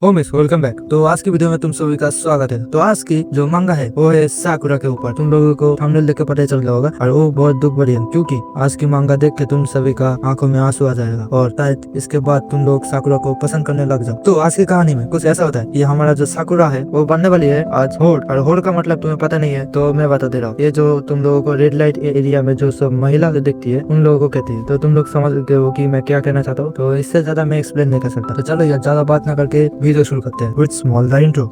ओ miss welcome back. तो आज की वीडियो में तुम सभी का स्वागत है। तो आज की जो मांगा है वो है साकुरा के ऊपर। तुम लोगों को थंबनेल देख के पता चल गया होगा और वो बहुत दुख भरी है, क्योंकि आज की मांगा देख के तुम सभी का आंखों में आंसू आ जाएगा और शायद इसके बाद तुम लोग साकुरा को पसंद करने लग जाओ। तो आज की कहानी में कुछ ऐसा होता है कि हमारा जो साकुरा है वो बनने वाली है आज होड़, और होड़ का मतलब तुम्हें पता नहीं है तो मैं बता दे रहा हूँ। ये जो तुम लोगों को रेड लाइट एरिया में जो सब महिला दिखती है उन लोगों को कहती है। तो तुम लोग समझ गए हो कि मैं क्या कहना चाहता हूँ। तो इससे ज्यादा मैं एक्सप्लेन नहीं कर सकता। तो चलो यार ज्यादा बात ना करके वीडियो शुरू करते हैं। With small the intro.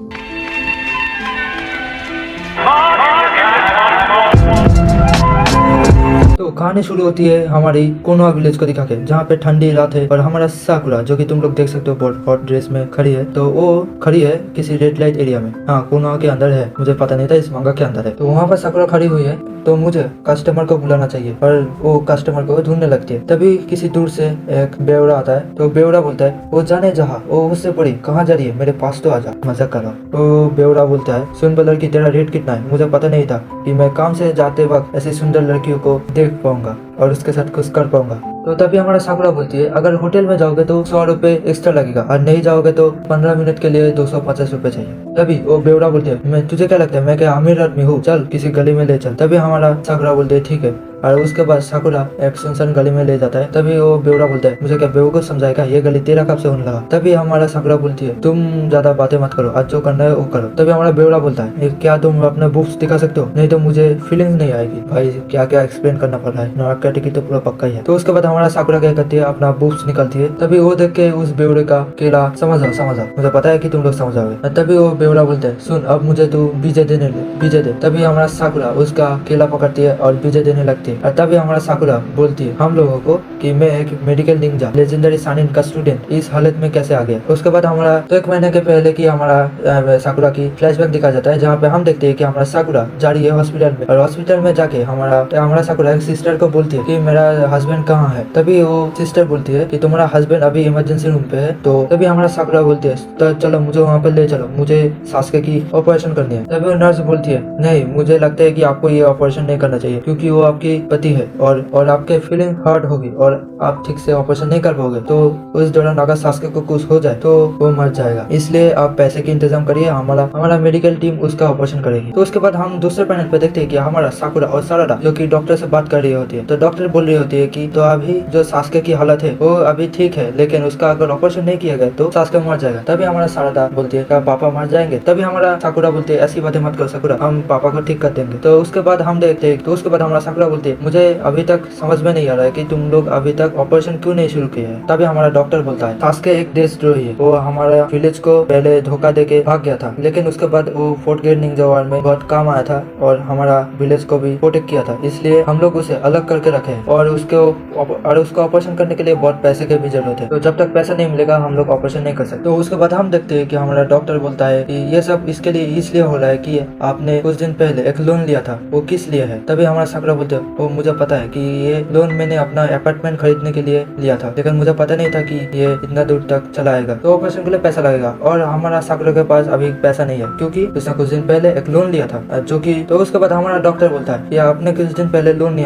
तो कहानी शुरू होती है हमारी कोनोहा विलेज को दिखा के, जहाँ पे ठंडी रात है और हमारा साकुरा जो कि तुम लोग देख सकते हो बहुत हॉट ड्रेस में खड़ी है। तो वो खड़ी है किसी रेड लाइट एरिया में। हाँ, कोनोहा के अंदर है, मुझे पता नहीं था इस मांगा के अंदर है। तो वहाँ पर साकुरा खड़ी हुई है। तो मुझे कस्टमर को बुलाना चाहिए और वो कस्टमर को ढूंढने लगती है। तभी किसी दूर से एक बेवड़ा आता है। तो बेवड़ा बोलता है वो जाने जहाँ, वो उससे पड़ी कहाँ जा रही है, मेरे पास तो आजा, मजाक कर रहा हूँ। तो बेवड़ा बोलता है सुन लड़की, तेरा रेट कितना है? मुझे पता नहीं था कि मैं काम से जाते वक्त ऐसी सुंदर लड़कियों को देख पाऊंगा और उसके साथ कुछ कर पाऊंगा। तो तभी हमारा साकुरा बोलती है अगर होटल में जाओगे तो 100 रुपए एक्स्ट्रा लगेगा और नहीं जाओगे तो 15 मिनट के लिए 250 रुपए चाहिए। तभी वो बेवड़ा बोलती है मैं, तुझे क्या लगता है मैं क्या अमीर आदमी हूँ, चल किसी गली में ले चल। तभी हमारा साकुरा बोलते है ठीक है। और उसके बाद साकुरा एक सुनसान गली में ले जाता है। तभी वो बेवड़ा बोलता है मुझे क्या बेवकूफ समझाएगा, ये गली तेरा कब से होने लगा। तभी हमारा साकुरा बोलती है तुम ज्यादा बातें मत करो, आज जो करना है वो करो। तभी हमारा बेवड़ा बोलता है क्या तुम अपने बुक्स दिखा सकते हो, नहीं तो मुझे फीलिंग्स नहीं आएगी। भाई क्या क्या एक्सप्लेन करना पड़ रहा है, नाटक का टिकट तो पूरा पक्का ही है। तो उसके बाद हमारा साकुरा क्या करती है अपना बुक्स निकलती है। तभी वो देख के उस बेवड़े का केला समझ आओ, मुझे पता है कि तुम लोग समझ आओगे। तभी वो बेवड़ा बोलते है सुन अब मुझे तू बीजे देने ले, बीजे दे। तभी हमारा साकुरा उसका केला पकड़ती है और बीजे देने लगती है। और तभी हमारा साकुरा बोलती है हम लोगों को कि मैं एक मेडिकल निंजा लेजेंडरी सानिन का स्टूडेंट इस हालत में कैसे आ गया। उसके बाद हमारा तो 1 महीने के पहले की हमारा साकुरा की फ्लैशबैक दिखा जाता है, जहाँ पे हम देखते हैं कि हमारा साकुरा जा रही है हॉस्पिटल में और हॉस्पिटल में जाके हमारा साकुरा एक सिस्टर को बोलती है कि मेरा हस्बैंड कहाँ है। तभी वो सिस्टर बोलती है कि तुम्हारा हस्बैंड अभी इमरजेंसी रूम पे है। तो तभी हमारा साकुरा बोलती है तो चलो मुझे वहाँ पर ले चलो, मुझे सासके की ऑपरेशन करनी है। तभी वो नर्स बोलती है नहीं, मुझे लगता है कि आपको ये ऑपरेशन नहीं करना चाहिए क्योंकि वो आपकी पति है और आपके फीलिंग हर्ट होगी और आप ठीक से ऑपरेशन नहीं कर पाओगे। तो उस दौरान अगर सासके को कुछ हो जाए तो वो मर जाएगा, इसलिए आप पैसे की इंतजाम करिए, हमारा मेडिकल टीम उसका ऑपरेशन करेगी। तो उसके बाद हम दूसरे पैनल पे देखते हैं कि हमारा साकुरा और साराडा जो कि डॉक्टर से बात कर रही होती है। तो डॉक्टर बोल रही होती है कि तो अभी जो सासके की हालत है वो अभी ठीक है, लेकिन उसका अगर ऑपरेशन नहीं किया गया तो सासके मर जाएगा। तभी हमारा साराडा बोलती है क्या पापा मर जाएंगे? तभी हमारा साकुरा बोलती है ऐसी बातें मत करो साकुरा, हम पापा को ठीक कर देंगे। तो उसके बाद हम देखते हैं, तो उसके बाद हमारा साकुरा बोलती है मुझे अभी तक समझ में नहीं आ रहा है कि तुम लोग अभी तक ऑपरेशन क्यों नहीं शुरू किए हैं। तभी हमारा डॉक्टर बोलता है सासके एक देशद्रोही है, वो हमारा विलेज को पहले धोखा देके भाग गया था, लेकिन उसके बाद वो फोर्ट गेट निंजा वार में बहुत काम आया था और हमारा विलेज को भी प्रोटेक्ट किया था, इसलिए हम लोग उसे अलग करके रखे हैं और उसको ऑपरेशन करने के लिए बहुत पैसे की भी जरूरत है। तो जब तक पैसा नहीं मिलेगा हम लोग ऑपरेशन नहीं कर सकते। तो उसके बाद हम देखते हैं कि हमारा डॉक्टर बोलता है कि ये सब इसके लिए इसलिए हो रहा है कि आपने कुछ दिन पहले एक लोन लिया था, वो किस लिए है। तभी हमारा साकुरा बोलते हैं वो मुझे पता है कि ये लोन मैंने अपना अपार्टमेंट खरीदने के लिए लिया था, लेकिन मुझे पता नहीं था कि ये इतना दूर तक चला आएगा, तो ऑपरेशन के लिए पैसा लगेगा और हमारा साकुरा के पास अभी पैसा नहीं है क्योंकि उसने कुछ दिन पहले एक लोन लिया था जो कि। तो उसके बाद हमारा डॉक्टर बोलता है कि आपने कुछ दिन पहले लोन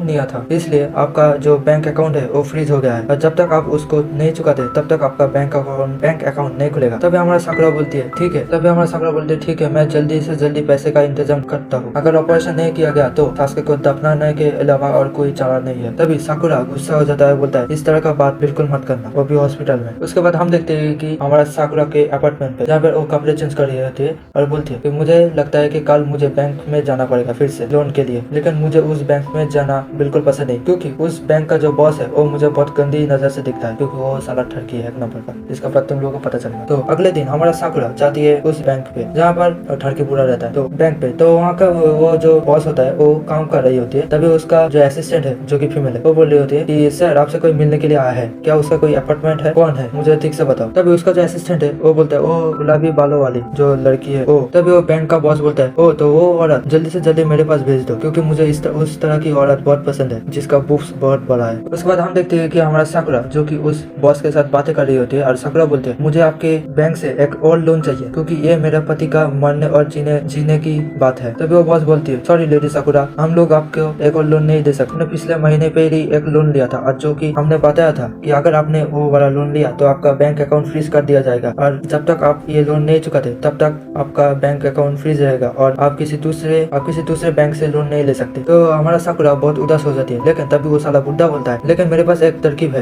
लिया था, इसलिए आपका जो बैंक अकाउंट है वो फ्रीज हो गया है और जब तक आप उसको नहीं चुकाते तब तक आपका बैंक अकाउंट नहीं खुलेगा। तभी हमारा साकुरा बोलती है ठीक है। तभी हमारा साकुरा बोलती है ठीक है, मैं जल्दी से जल्दी पैसे का इंतजाम करता हूँ, अगर ऑपरेशन नहीं किया गया तो सासके को दफनाने के अलावा और कोई चारा नहीं है। तभी साकुरा गुस्सा हो जाता है, बोलता है इस तरह का बात बिल्कुल मत करना, वो भी हॉस्पिटल में। उसके बाद हम देखते हैं कि हमारा साकुरा के अपार्टमेंट पे जहाँ पर वो कपड़े चेंज कर रही होती है और बोलती है कि मुझे लगता है कि कल मुझे बैंक में जाना पड़ेगा फिर से लोन के लिए, लेकिन मुझे उस बैंक में जाना बिल्कुल पसंद नहीं क्योंकि उस बैंक का जो बॉस है वो मुझे बहुत गंदी नजर से दिखता है क्योंकि वो साला ठरकी है एक नंबर का, इसका बात तुम लोगों को पता चलेगा। तो अगले दिन हमारा साकुरा जाती है उस बैंक पे जहाँ पर ठरकी पूरा रहता है। तो बैंक पे तो वहाँ का वो जो बॉस होता है वो काम कर रही होती है। तभी उसका जो असिस्टेंट है जो कि फीमेल है वो बोल रही होती है कि सर आपसे कोई मिलने के लिए आया है, क्या उसका कोई अपार्टमेंट है, कौन है, मुझे ठीक से बताओ। तभी उसका जो असिस्टेंट है वो बोलता है वो गुलाबी बालों वाली जो लड़की है वो। तभी वो बैंक का बॉस बोलता है ओ तो वो औरत जल्दी से जल्दी मेरे पास भेज दो क्योंकि मुझे उस तरह की औरत बहुत पसंद है जिसका बुक्स बहुत बड़ा है। उसके बाद हम देखते हैं कि हमारा साकुरा जो कि उस बॉस के साथ बातें कर रही होती है और साकुरा बोलते हैं मुझे आपके बैंक से एक और लोन चाहिए क्योंकि ये मेरे पति का मरने और जीने की बात है। तभी वो बॉस बोलती है सॉरी लेडी साकुरा, हम लोग आपको एक को लोन नहीं दे सकते। हमने पिछले महीने पे ही एक लोन लिया था और जो कि हमने बताया था कि अगर आपने वो वाला लोन लिया तो आपका बैंक अकाउंट फ्रीज कर दिया जाएगा और जब तक आप ये लोन नहीं चुकाते तब तक आपका बैंक अकाउंट फ्रीज रहेगा और आप किसी दूसरे बैंक से लोन नहीं ले सकते। तो हमारा साकुरा बहुत उदास हो जाती है, लेकिन तभी वो साला बुड्ढा बोलता है लेकिन मेरे पास एक तरकीब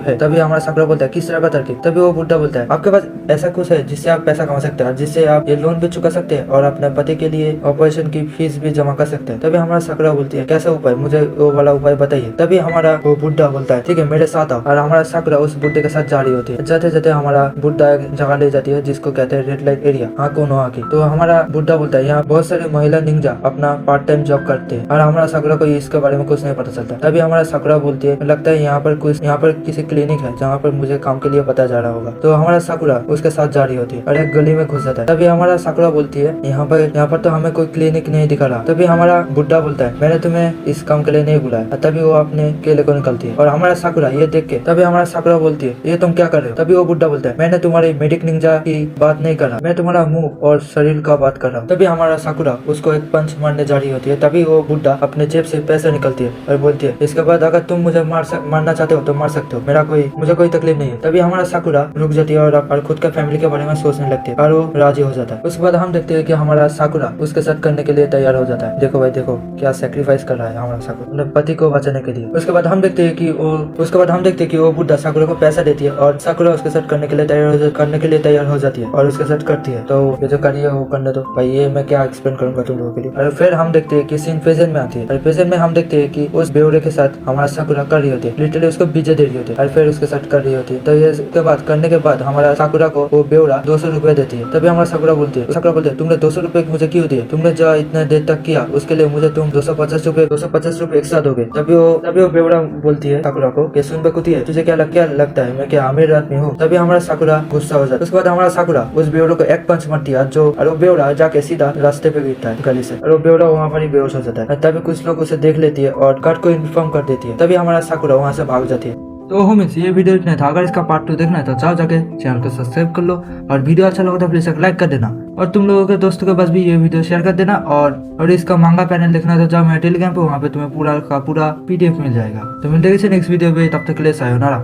है। तभी हमारा साकुरा बोलता है किस तरह का तरकीब? तभी वो बुड्ढा बोलता है आपके पास ऐसा कुछ है जिससे आप पैसा कमा सकते हैं, जिससे आप ये लोन भी चुका सकते हैं और अपने पति के लिए ऑपरेशन की फीस भी जमा कर सकते हैं। तभी हमारा साकुरा बोलती है कैसा उपाय, मुझे वो वाला उपाय बताइए। तभी हमारा वो बुड्ढा बोलता है ठीक है मेरे साथ आओ, और हमारा साकुरा उस बुड्ढे के साथ जा रही होती है। जाते जाते हमारा बुड्ढा एक जगह ले जाती है जिसको कहते हैं रेड लाइट एरिया, हाँ कोनोहा की। तो हमारा बुड्ढा बोलता है यहाँ बहुत सारे महिला निंजा अपना पार्ट टाइम जॉब करते हैं और हमारा साकुरा को इसके बारे में कुछ नहीं पता चलता। तभी हमारा साकुरा बोलती है लगता है यहाँ पर किसी क्लिनिक है जहाँ पर मुझे काम के लिए बताया जा रहा होगा। तो हमारा साकुरा उसके साथ जा रही होती है और एक गली में घुस जाता है। तभी हमारा साकुरा बोलती है यहाँ पर तो हमें कोई क्लिनिक नहीं दिखा रहा। तभी हमारा बुड्ढा बोलता है मैंने तुम्हें इस काम के लिए नहीं बुलाया। तभी वो अपने केले को निकलती है और हमारा साकुरा ये देख के तभी हमारा साकुरा बोलती है ये तुम क्या कर रहे हो? तभी वो बुड्ढा बोलता है मैंने तुम्हारी मेडिक निंजा की बात नहीं कर रहा, मैं तुम्हारा मुंह और शरीर का बात कर रहा हूँ। तभी हमारा साकुरा उसको एक पंच मारने जा रही होती है। तभी वो बुड्ढा अपने जेब से पैसे निकलती है और बोलती है इसके बाद अगर तुम मुझे मारना चाहते हो तो मार सकते हो, मुझे कोई तकलीफ नहीं है। तभी हमारा साकुरा रुक जाती है और खुद का फैमिली के बारे में सोचने लगती है और वो राजी हो जाता है। उसके बाद हम देखते हैं कि हमारा साकुरा उसके साथ करने के लिए तैयार हो जाता है। देखो भाई देखो क्या सेक्रीफाइस कर रहा है हमारा साकुरा अपने पति को बचाने के लिए। उसके बाद हम देखते हैं कि वो बुड्ढा साकुरा को पैसा देती है और साकुरा उसके साथ करने के लिए तैयार हो जाती है और उसके साथ करती है। तो ये जो करिए वो करने दो भाई, ये मैं क्या एक्सप्लेन करूंगा तुम लोगों के लिए। और फिर हम देखते हैं कि सीन प्रेजेंट में आती है और प्रेजेंट में हम देखते हैं कि उस बेवड़े के साथ हमारा साकुरा कर रही होती है, लिटरली उसको बीजे दे रही होती है और फिर उसके साथ कर रही होती है। तो ये करने के बाद हमारा साकुरा को वो बेवड़ा 200 रुपए देती है। तभी हमारा साकुरा बोलती है तुमने 200 रुपए मुझे क्यों दिए? तुमने जो इतने देर तक किया उसके लिए मुझे तुम 250 रुपए एक्स्ट्रा दोगे। तभी वो बेवड़ा बोलती है साकुरा को कि सुन बकुती है तुझे क्या लगता है मैं क्या अमीर आदमी हूँ? तभी हमारा साकुरा गुस्सा हो जाता है। उसके बाद हमारा साकुरा उस बेवड़े को एक पंच मारती है और वो बेवड़ा जाके सीधा रास्ते पे गिरता है गली से और वो बेवड़ा वहाँ पर ही बेहोश हो जाता है। तभी कुछ लोग उसे देख लेती है और गार्ड को इन्फॉर्म कर देती है। तभी हमारा साकुरा वहाँ से भाग जाती है। तो होमिस ये वीडियो इतना था, अगर इसका पार्ट 2 देखना है तो जाओ जाके चैनल को सब्सक्राइब कर लो और वीडियो अच्छा लगा तो प्लीज लाइक कर देना और तुम लोगों के दोस्तों के पास भी ये वीडियो शेयर कर देना। और इसका मांगा पैनल देखना है तो जाओ मेरे टेलीग्राम पे, वहाँ पे तुम्हें पूरा PDF मिल जाएगा। तो मिलते हैं नेक्स्ट वीडियो पे, तब तक के लिए सायोनारा।